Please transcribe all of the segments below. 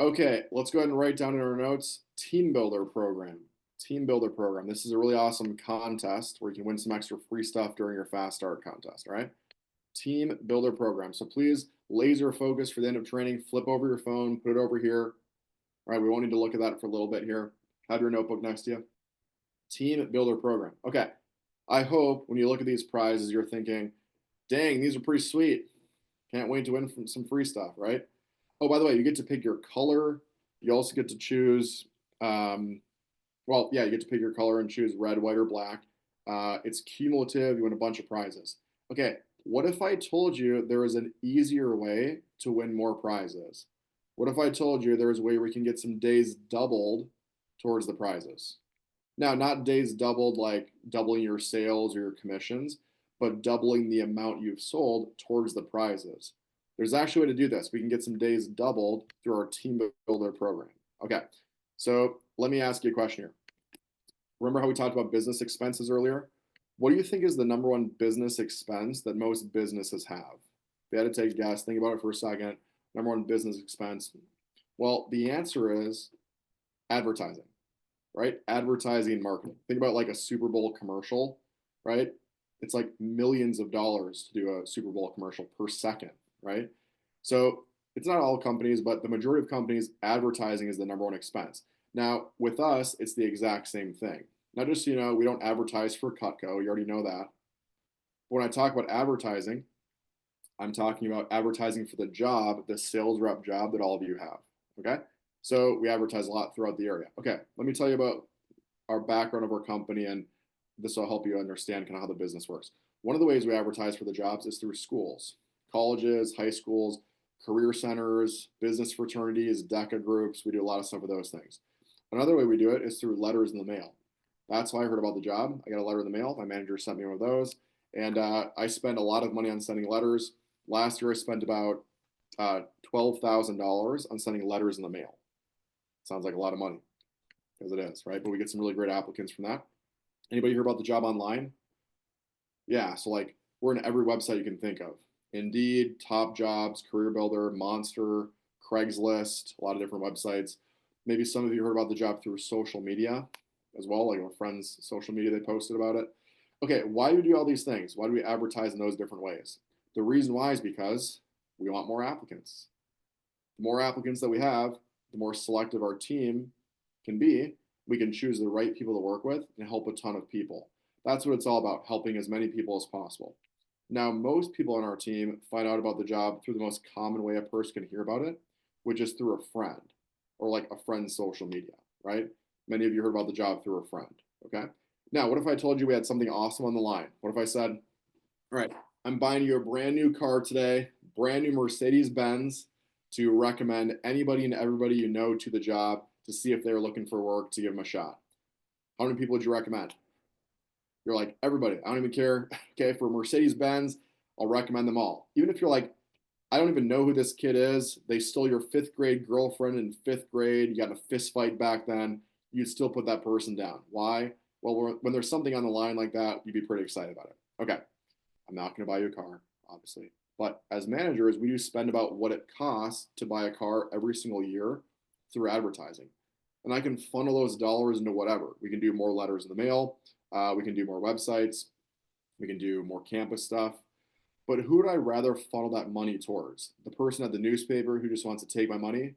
Okay, let's go ahead and write down in our notes, team builder program. Team builder program. This is a really awesome contest where you can win some extra free stuff during your fast start contest, all right? Team builder program. So please laser focus for the end of training, flip over your phone, put it over here. All right, we won't need to look at that for a little bit here. Have your notebook next to you. Team builder program. Okay, I hope when you look at these prizes, you're thinking, dang, these are pretty sweet. Can't wait to win from some free stuff, right? Oh, by the way, you get to pick your color. You also get to choose, well, yeah, you get to pick your color and choose red, white, or black. It's cumulative. You win a bunch of prizes. Okay, what if I told you there is an easier way to win more prizes? What if I told you there is a way where we can get some days doubled towards the prizes? Now, not days doubled like doubling your sales or your commissions, but doubling the amount you've sold towards the prizes. There's actually a way to do this. We can get some days doubled through our team builder program. Okay, so let me ask you a question here. Remember how we talked about business expenses earlier? What do you think is the number one business expense that most businesses have? If you had to take a guess, think about it for a second. Number one business expense. Well, the answer is advertising, right? Advertising and marketing. Think about like a Super Bowl commercial, right? It's like millions of dollars to do a Super Bowl commercial per second, right? So it's not all companies, but the majority of companies, advertising is the number one expense. Now, with us, it's the exact same thing. Now, just so you know, we don't advertise for Cutco. You already know that. But when I talk about advertising, I'm talking about advertising for the job, the sales rep job that all of you have. Okay. So we advertise a lot throughout the area. Okay. Let me tell you about our background of our company, and this will help you understand kind of how the business works. One of the ways we advertise for the jobs is through schools, colleges, high schools, career centers, business fraternities, DECA groups. We do a lot of stuff with those things. Another way we do it is through letters in the mail. That's how I heard about the job. I got a letter in the mail. My manager sent me one of those. And I spend a lot of money on sending letters. Last year, I spent about $12,000 on sending letters in the mail. Sounds like a lot of money, because it is, right? But we get some really great applicants from that. Anybody hear about the job online? Yeah, so like we're in every website you can think of. Indeed, Top Jobs, Career Builder, Monster, Craigslist, a lot of different websites. Maybe some of you heard about the job through social media as well, like our friends' social media, they posted about it. Okay, why do we do all these things? Why do we advertise in those different ways? The reason why is because we want more applicants. The more applicants that we have, the more selective our team can be. We can choose the right people to work with and help a ton of people. That's what it's all about, helping as many people as possible. Now, most people on our team find out about the job through the most common way a person can hear about it, which is through a friend or like a friend's social media, right? Many of you heard about the job through a friend, okay? Now, what if I told you we had something awesome on the line? What if I said, all right, I'm buying you a brand new car today, brand new Mercedes Benz, to recommend anybody and everybody you know to the job to see if they're looking for work to give them a shot. How many people would you recommend? You're like, everybody. I don't even care. Okay, for Mercedes Benz, I'll recommend them all. Even if you're like, I don't even know who this kid is. They stole your fifth grade girlfriend in fifth grade. You got in a fist fight back then. You'd still put that person down. Why? Well, when there's something on the line like that, you'd be pretty excited about it. Okay, I'm not going to buy you a car, obviously. But as managers, we do spend about what it costs to buy a car every single year through advertising. And I can funnel those dollars into whatever. We can do more letters in the mail. We can do more websites. We can do more campus stuff. But who would I rather funnel that money towards? The person at the newspaper who just wants to take my money,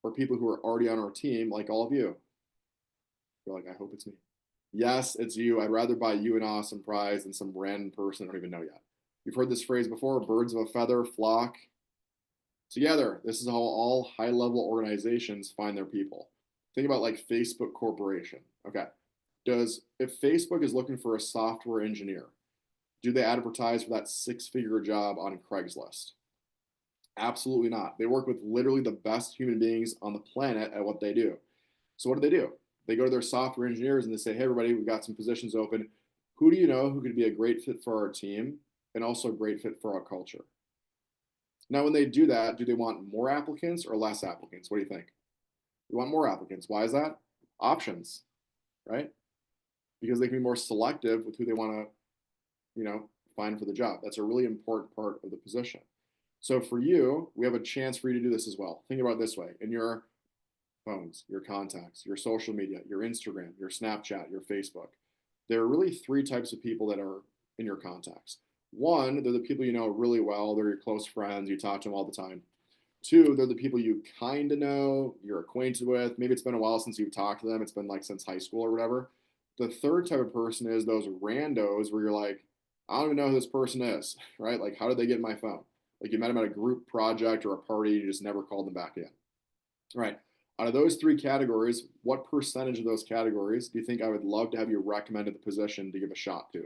or people who are already on our team, like all of you? You're like, I hope it's me. Yes, it's you. I'd rather buy you an awesome prize than some random person I don't even know yet. You've heard this phrase before, birds of a feather flock together. This is how all high level organizations find their people. Think about like Facebook Corporation. Okay. If Facebook is looking for a software engineer, do they advertise for that six-figure job on Craigslist? Absolutely not. They work with literally the best human beings on the planet at what they do. So what do? They go to their software engineers and they say, hey, everybody, we've got some positions open. Who do you know who could be a great fit for our team and also a great fit for our culture? Now, when they do that, do they want more applicants or less applicants? What do you think? We want more applicants. Why is that? Options, right? Because they can be more selective with who they want to, find for the job. That's a really important part of the position. So for you, we have a chance for you to do this as well. Think about it this way: in your phones, your contacts, your social media, your Instagram, your Snapchat, your Facebook. There are really three types of people that are in your contacts. One, they're the people you know really well, they're your close friends, you talk to them all the time. Two, they're the people you kind of know, you're acquainted with. Maybe it's been a while since you've talked to them, it's been like since high school or whatever. The third type of person is those randos where you're like, I don't even know who this person is, right? Like, how did they get my phone? Like, you met them at a group project or a party, you just never called them back again. Right. Out of those three categories, what percentage of those categories do you think I would love to have you recommended the position to give a shot to?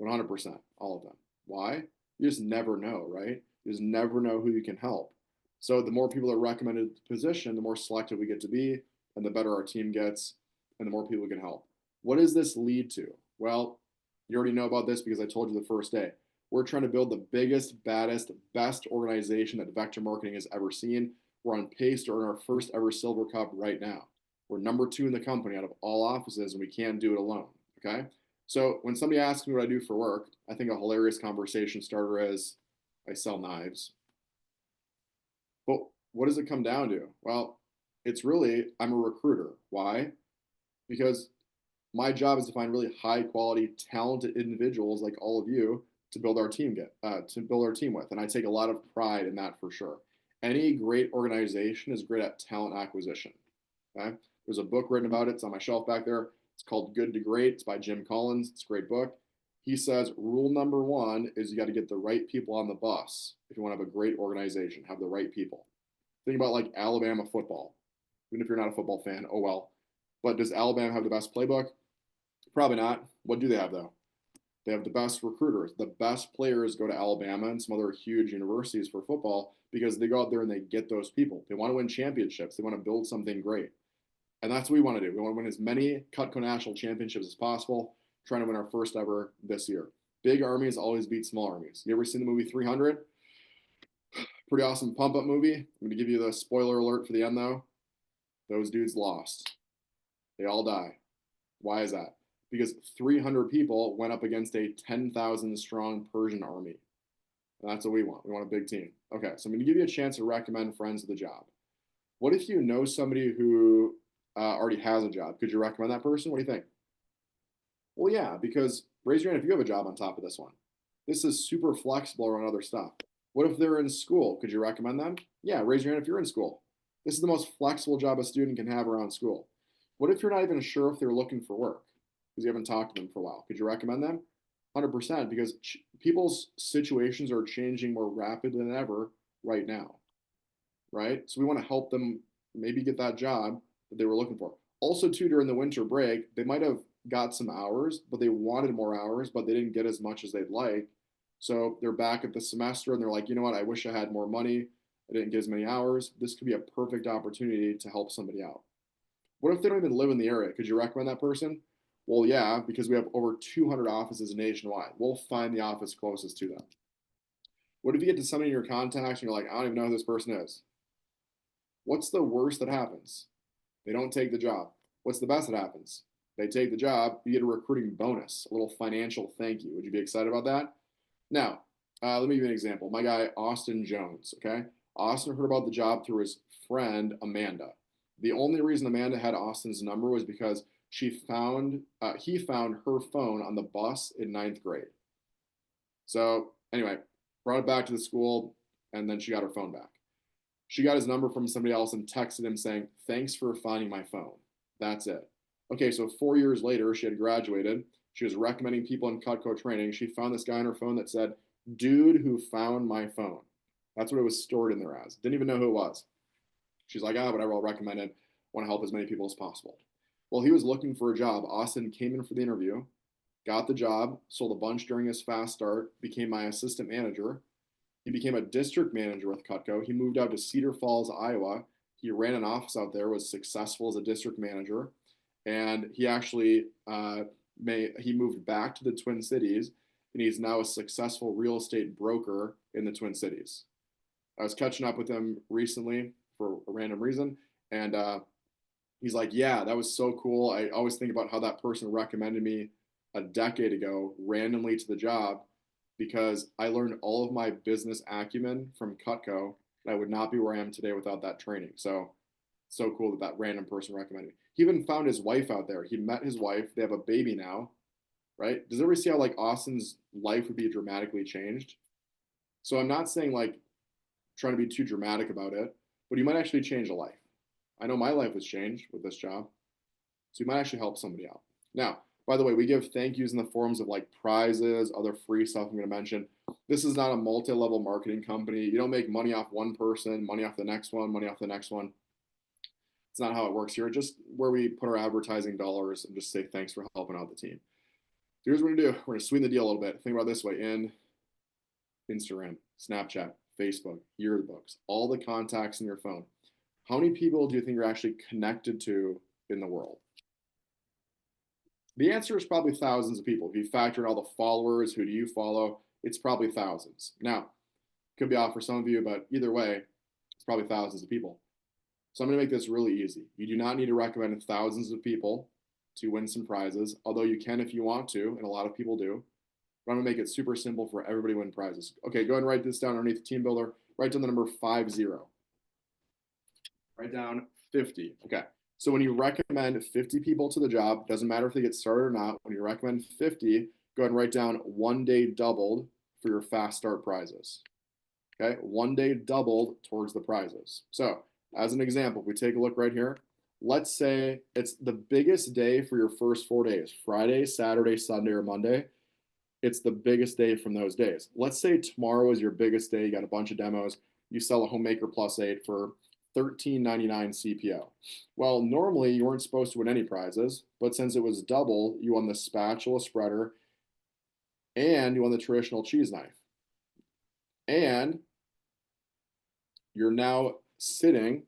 100%, all of them. Why? You just never know, right? You just never know who you can help. So the more people that are recommended the position, the more selective we get to be, and the better our team gets, and the more people we can help. What does this lead to? Well, you already know about this because I told you the first day. We're trying to build the biggest, baddest, best organization that vector marketing has ever seen. We're on pace to earn our first ever silver cup right now. We're number 2 in the company out of all offices, and we can't do it alone. Okay. So when somebody asks me what I do for work, I think a hilarious conversation starter is I sell knives. But what does it come down to? Well, it's really I'm a recruiter. Why? Because my job is to find really high quality, talented individuals like all of you to build our team with, and I take a lot of pride in that for sure. Any great organization is great at talent acquisition. Okay, there's a book written about it. It's on my shelf back there. It's called Good to Great. It's by Jim Collins. It's a great book. He says rule number one is you got to get the right people on the bus if you want to have a great organization. Have the right people. Think about like Alabama football. Even if you're not a football fan, oh well. But does Alabama have the best playbook? Probably not. What do they have though? They have the best recruiters. The best players go to Alabama and some other huge universities for football because they go out there and they get those people. They want to win championships. They want to build something great. And that's what we want to do. We want to win as many Cutco National Championships as possible, trying to win our first ever this year. Big armies always beat small armies. You ever seen the movie 300? Pretty awesome pump up movie. I'm going to give you the spoiler alert for the end though. Those dudes lost. They all die. Why is that? Because 300 people went up against a 10,000 strong Persian army. And that's what we want. We want a big team. Okay, so I'm going to give you a chance to recommend friends to the job. What if you know somebody who already has a job? Could you recommend that person? What do you think? Well, yeah, because raise your hand if you have a job on top of this one. This is super flexible around other stuff. What if they're in school? Could you recommend them? Yeah, raise your hand if you're in school. This is the most flexible job a student can have around school. What if you're not even sure if they're looking for work because you haven't talked to them for a while? Could you recommend them? 100% because people's situations are changing more rapidly than ever right now, right? So we want to help them maybe get that job that they were looking for. Also, too, during the winter break, they might have got some hours, but they wanted more hours, but they didn't get as much as they'd like. So they're back at the semester and they're like, you know what? I wish I had more money. I didn't get as many hours. This could be a perfect opportunity to help somebody out. What if they don't even live in the area? Could you recommend that person? Well, yeah, because we have over 200 offices nationwide. We'll find the office closest to them. What if you get to somebody in your contacts and you're like, I don't even know who this person is? What's the worst that happens? They don't take the job. What's the best that happens? They take the job, you get a recruiting bonus, a little financial thank you. Would you be excited about that? Now, let me give you an example. My guy, Austin Jones, okay? Austin heard about the job through his friend, Amanda. The only reason Amanda had Austin's number was because he found her phone on the bus in ninth grade. So anyway, brought it back to the school, and then she got her phone back. She got his number from somebody else and texted him saying, thanks for finding my phone. That's it. Okay, so 4 years later, she had graduated. She was recommending people in Cutco training. She found this guy on her phone that said, dude who found my phone. That's what it was stored in there as. Didn't even know who it was. She's like, whatever, I'll recommend it. Want to help as many people as possible. Well, he was looking for a job. Austin came in for the interview, got the job, sold a bunch during his fast start, became my assistant manager. He became a district manager with Cutco. He moved out to Cedar Falls, Iowa. He ran an office out there, was successful as a district manager. And he actually he moved back to the Twin Cities, and he's now a successful real estate broker in the Twin Cities. I was catching up with him recently for a random reason, and he's like, yeah, that was so cool. I always think about how that person recommended me a decade ago randomly to the job because I learned all of my business acumen from Cutco. And I would not be where I am today without that training. So cool that that random person recommended me. He even found his wife out there. He met his wife. They have a baby now, right? Does everybody see how like Austin's life would be dramatically changed? So I'm not saying like trying to be too dramatic about it, but you might actually change a life. I know my life was changed with this job. So you might actually help somebody out. Now, by the way, we give thank yous in the forms of like prizes, other free stuff I'm going to mention. This is not a multi-level marketing company. You don't make money off one person, money off the next one, money off the next one. It's not how it works here. It's just where we put our advertising dollars and just say thanks for helping out the team. Here's what we're gonna do. We're gonna sweeten the deal a little bit. Think about it this way: in Instagram, Snapchat, Facebook, yearbooks, all the contacts in your phone. How many people do you think you're actually connected to in the world? The answer is probably thousands of people. If you factor in all the followers, who do you follow? It's probably thousands. Now, could be off for some of you, but either way, it's probably thousands of people. So I'm going to make this really easy. You do not need to recommend thousands of people to win some prizes, although you can if you want to, and a lot of people do. But I'm going to make it super simple for everybody to win prizes. Okay, go ahead and write this down underneath the Teambuilder. Write down the number 50. Write down 50. Okay. So when you recommend 50 people to the job, doesn't matter if they get started or not, when you recommend 50, go ahead and write down 1 day doubled for your fast start prizes. Okay, 1 day doubled towards the prizes. So as an example, if we take a look right here, let's say it's the biggest day for your first 4 days, Friday, Saturday, Sunday, or Monday. It's the biggest day from those days. Let's say tomorrow is your biggest day. You got a bunch of demos. You sell a Homemaker Plus 8 for $13.99 CPO. Well, normally you weren't supposed to win any prizes, but since it was double, you won the spatula spreader and you won the traditional cheese knife. And you're now sitting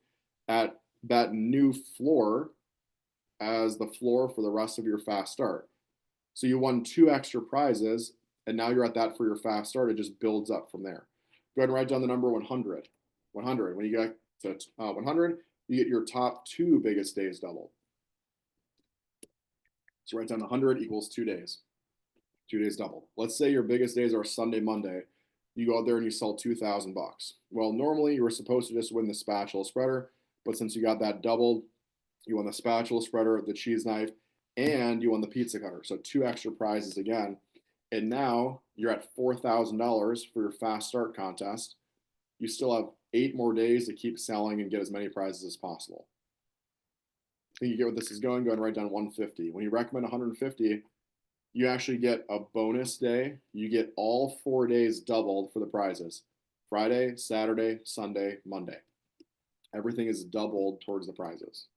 at that new floor as the floor for the rest of your fast start. So you won 2 extra prizes, and now you're at that for your fast start. It just builds up from there. Go ahead and write down the number 100. 100. When you get to 100, you get your top 2 biggest days doubled. So write down 100 equals 2 days. 2 days doubled. Let's say your biggest days are Sunday, Monday. You go out there and you sell $2,000. Well, normally you were supposed to just win the spatula spreader, but since you got that doubled, you won the spatula spreader, the cheese knife, and you won the pizza cutter. So 2 extra prizes again. And now you're at $4,000 for your fast start contest. You still have 8 more days to keep selling and get as many prizes as possible. I think you get what this is going. Go ahead and write down 150. When you recommend 150, you actually get a bonus day. You get all 4 days doubled for the prizes. Friday, Saturday, Sunday, Monday. Everything is doubled towards the prizes.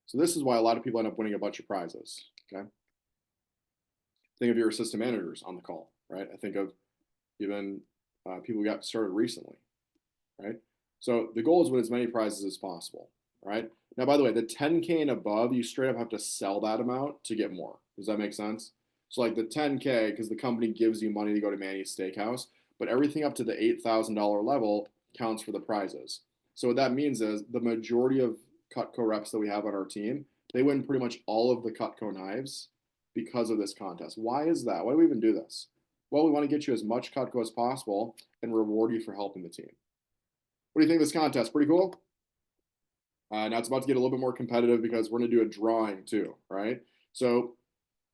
So this is why a lot of people end up winning a bunch of prizes. Okay. Think of your assistant managers on the call, right? I think of even people who got started recently, right? So the goal is win as many prizes as possible, right? Now, by the way, the 10K and above, you straight up have to sell that amount to get more. Does that make sense? So like the 10K, because the company gives you money to go to Manny's Steakhouse, but everything up to the $8,000 level counts for the prizes. So what that means is the majority of Cutco reps that we have on our team, they win pretty much all of the Cutco knives because of this contest. Why is that? Why do we even do this? Well, we want to get you as much Cutco as possible and reward you for helping the team. What do you think of this contest? Pretty cool? Now it's about to get a little bit more competitive because we're going to do a drawing too, right? So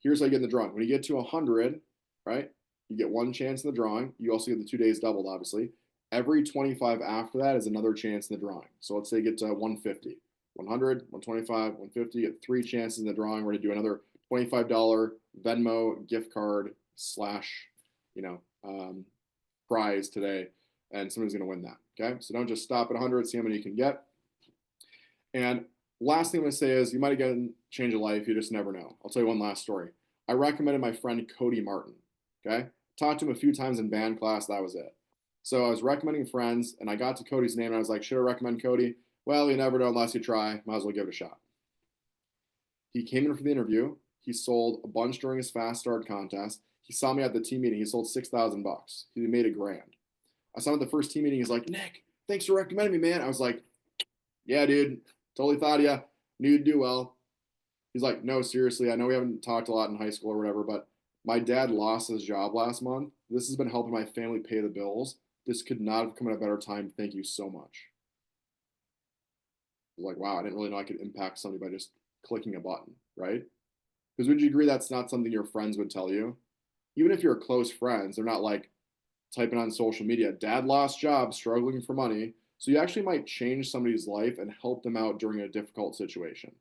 here's how you get in the drawing. When you get to 100, right, you get 1 chance in the drawing. You also get the 2 days doubled, obviously. Every 25 after that is another chance in the drawing. So let's say you get to 150, 100, 125, 150, you get 3 chances in the drawing. We're going to do another $25 Venmo gift card slash, prize today, and somebody's going to win that. Okay, so don't just stop at 100. See how many you can get. And last thing I'm going to say is you might again change a life. You just never know. I'll tell you one last story. I recommended my friend Cody Martin. Okay, talked to him a few times in band class. That was it. So I was recommending friends, and I got to Cody's name, and I was like, should I recommend Cody? Well, you never know unless you try. Might as well give it a shot. He came in for the interview. He sold a bunch during his fast start contest. He saw me at the team meeting. He sold $6,000. He made $1,000. I saw him at the first team meeting. He's like, Nick, thanks for recommending me, man. I was like, yeah, dude, totally thought of you. Knew you'd do well. He's like, no, seriously, I know we haven't talked a lot in high school or whatever, but my dad lost his job last month. This has been helping my family pay the bills. This could not have come at a better time. Thank you so much. I was like, wow, I didn't really know I could impact somebody by just clicking a button, right? Because would you agree that's not something your friends would tell you? Even if you're close friends, they're not like typing on social media, dad lost job, struggling for money. So you actually might change somebody's life and help them out during a difficult situation.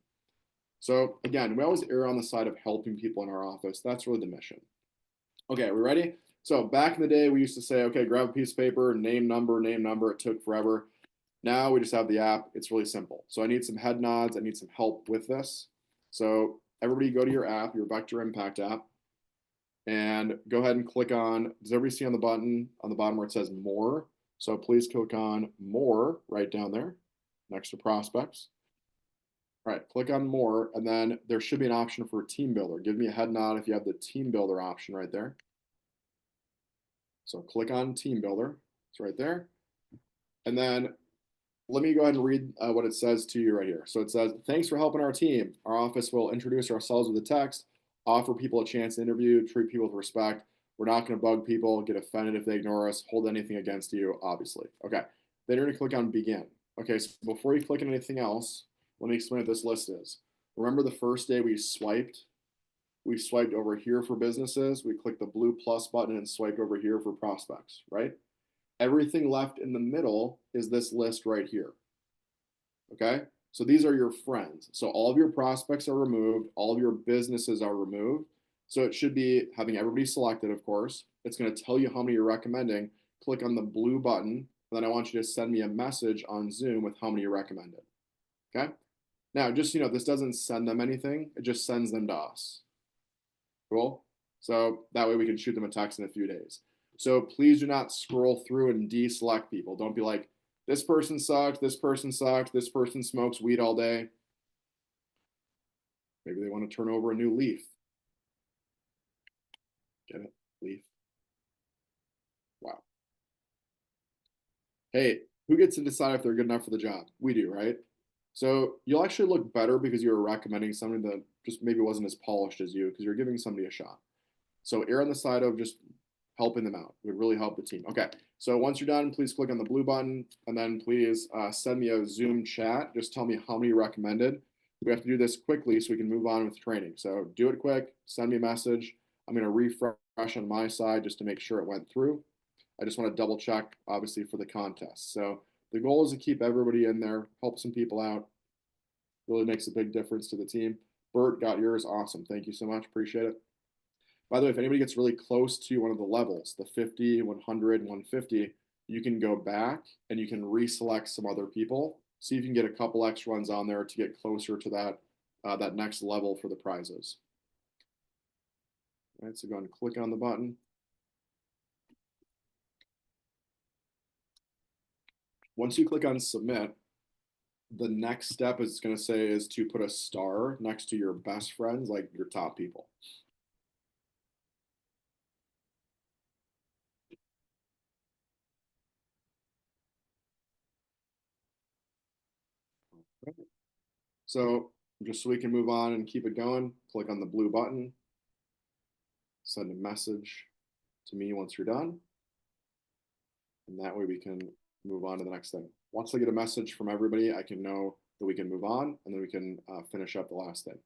So again, we always err on the side of helping people in our office. That's really the mission. Okay, are we ready? So back in the day, we used to say, okay, grab a piece of paper, name, number, name, number. It took forever. Now we just have the app. It's really simple. So I need some head nods. I need some help with this. So everybody go to your app, your Vector Impact app, and go ahead and click on, does everybody see on the button on the bottom where it says more? So please click on more right down there next to prospects. All right, click on more, and then there should be an option for Teambuilder. Give me a head nod if you have the Teambuilder option right there. So click on Teambuilder. It's right there. And then let me go ahead and read what it says to you right here. So it says, thanks for helping our team. Our office will introduce ourselves with a text, offer people a chance to interview, treat people with respect. We're not going to bug people, get offended if they ignore us, hold anything against you, obviously. Okay, then you're going to click on begin. Okay, so before you click on anything else, let me explain what this list is. Remember the first day we swiped? We swiped over here for businesses. We clicked the blue plus button and swiped over here for prospects, right? Everything left in the middle is this list right here. Okay. So these are your friends. So all of your prospects are removed, all of your businesses are removed. So it should be having everybody selected, of course. It's going to tell you how many you're recommending. Click on the blue button, and then I want you to send me a message on Zoom with how many you recommended. Okay. Now, just this doesn't send them anything, it just sends them to us. Cool. So that way we can shoot them a text in a few days. So please do not scroll through and deselect people. Don't be like, this person sucks, this person sucks, this person smokes weed all day. Maybe they want to turn over a new leaf. Get it? Leaf. Wow. Hey, who gets to decide if they're good enough for the job? We do, right? So you'll actually look better because you're recommending something that just maybe wasn't as polished as you because you're giving somebody a shot. So err on the side of just helping them out. It would really help the team. Okay, so once you're done, please click on the blue button and then please send me a Zoom chat. Just tell me how many you recommended. We have to do this quickly so we can move on with training. So do it quick, send me a message. I'm going to refresh on my side just to make sure it went through. I just want to double check, obviously, for the contest. So the goal is to keep everybody in there, help some people out. Really makes a big difference to the team. Bert got yours. Awesome. Thank you so much. Appreciate it. By the way, if anybody gets really close to one of the levels, the 50, 100, 150, you can go back and you can reselect some other people. See if you can get a couple extra ones on there to get closer to that next level for the prizes. All right, so go ahead and click on the button. Once you click on submit, the next step is going to say is to put a star next to your best friends, like your top people. So just so we can move on and keep it going, click on the blue button, send a message to me once you're done. And that way we can move on to the next thing. Once I get a message from everybody, I can know that we can move on and then we can finish up the last thing.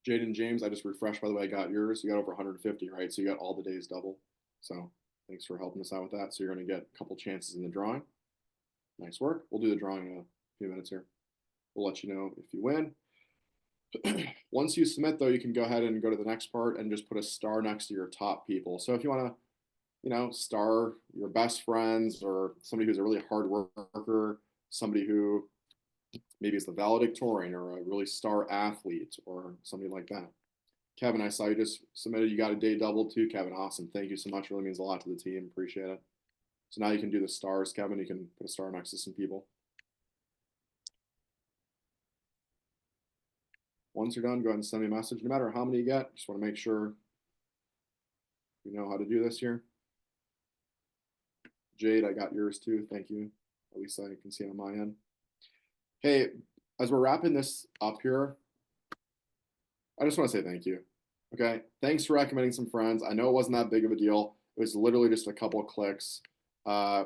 Jaden James, I just refreshed, by the way, I got yours. You got over 150, right? So you got all the days double. So thanks for helping us out with that. So you're going to get a couple chances in the drawing. Nice work. We'll do the drawing in a few minutes here. We'll let you know if you win. Once you submit, though, you can go ahead and go to the next part and just put a star next to your top people. So if you want to, star your best friends or somebody who's a really hard worker, somebody who maybe is the valedictorian or a really star athlete or something like that. Kevin, I saw you just submitted. You got a day double too, Kevin. Awesome. Thank you so much. Really means a lot to the team. Appreciate it. So now you can do the stars, Kevin. You can put a star next to some people. Once you're done, go ahead and send me a message. No matter how many you get, just want to make sure you know how to do this here. Jade, I got yours too. Thank you. At least I can see it on my end. Hey, as we're wrapping this up here, I just want to say thank you. Okay. Thanks for recommending some friends. I know it wasn't that big of a deal. It was literally just a couple of clicks. Uh,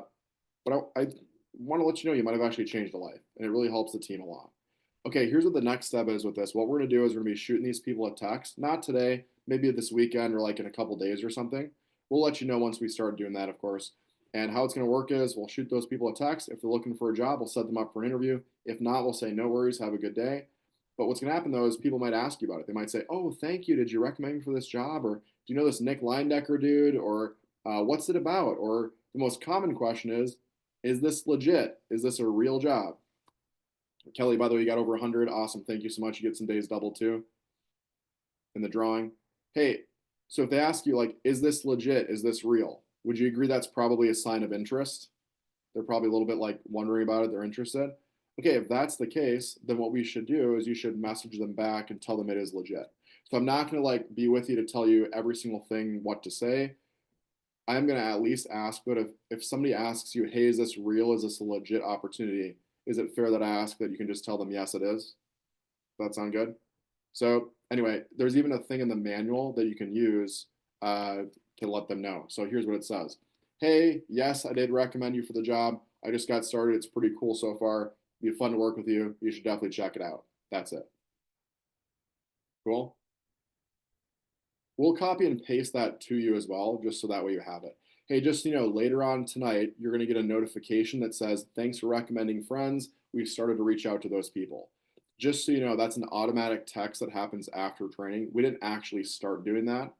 but I want to let you know you might have actually changed a life, and it really helps the team a lot. Okay, here's what the next step is with this. What we're going to do is we're going to be shooting these people a text, not today, maybe this weekend or like in a couple days or something. We'll let you know once we start doing that, of course. And how it's going to work is we'll shoot those people a text. If they're looking for a job, we'll set them up for an interview. If not, we'll say, no worries, have a good day. But what's going to happen though is people might ask you about it. They might say, oh, thank you. Did you recommend me for this job? Or do you know this Nick Leindecker dude? Or what's it about? Or the most common question is this legit? Is this a real job? Kelly, by the way, you got over 100. Awesome. Thank you so much. You get some days double too in the drawing. Hey, so if they ask you, like, is this legit? Is this real? Would you agree that's probably a sign of interest? They're probably a little bit like wondering about it. They're interested. Okay, if that's the case, then what we should do is you should message them back and tell them it is legit. So I'm not going to like be with you to tell you every single thing what to say. I'm going to at least ask, but if somebody asks you, hey, is this real? Is this a legit opportunity? Is it fair that I ask that you can just tell them, yes, it is? Does that sound good? So anyway, there's even a thing in the manual that you can use to let them know. So here's what it says. Hey, yes, I did recommend you for the job. I just got started. It's pretty cool so far. It'd be fun to work with you. You should definitely check it out. That's it. Cool. We'll copy and paste that to you as well, just so that way you have it. Hey, just so you know, later on tonight, you're going to get a notification that says, thanks for recommending friends. We've started to reach out to those people. Just so you know, that's an automatic text that happens after training. We didn't actually start doing that,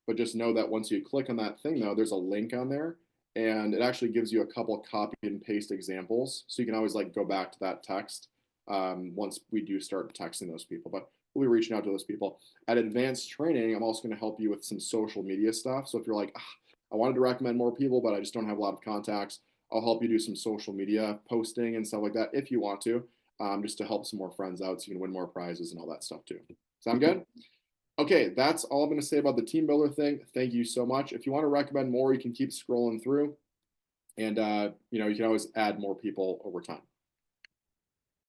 but just know that once you click on that thing, though, there's a link on there, and it actually gives you a couple copy and paste examples. So you can always like go back to that text once we do start texting those people. But we'll be reaching out to those people. At advanced training, I'm also going to help you with some social media stuff. So if you're like, I wanted to recommend more people, but I just don't have a lot of contacts, I'll help you do some social media posting and stuff like that if you want to, just to help some more friends out so you can win more prizes and all that stuff too. Sound good? Okay, that's all I'm going to say about the Teambuilder thing. Thank you so much. If you want to recommend more, you can keep scrolling through, and you can always add more people over time.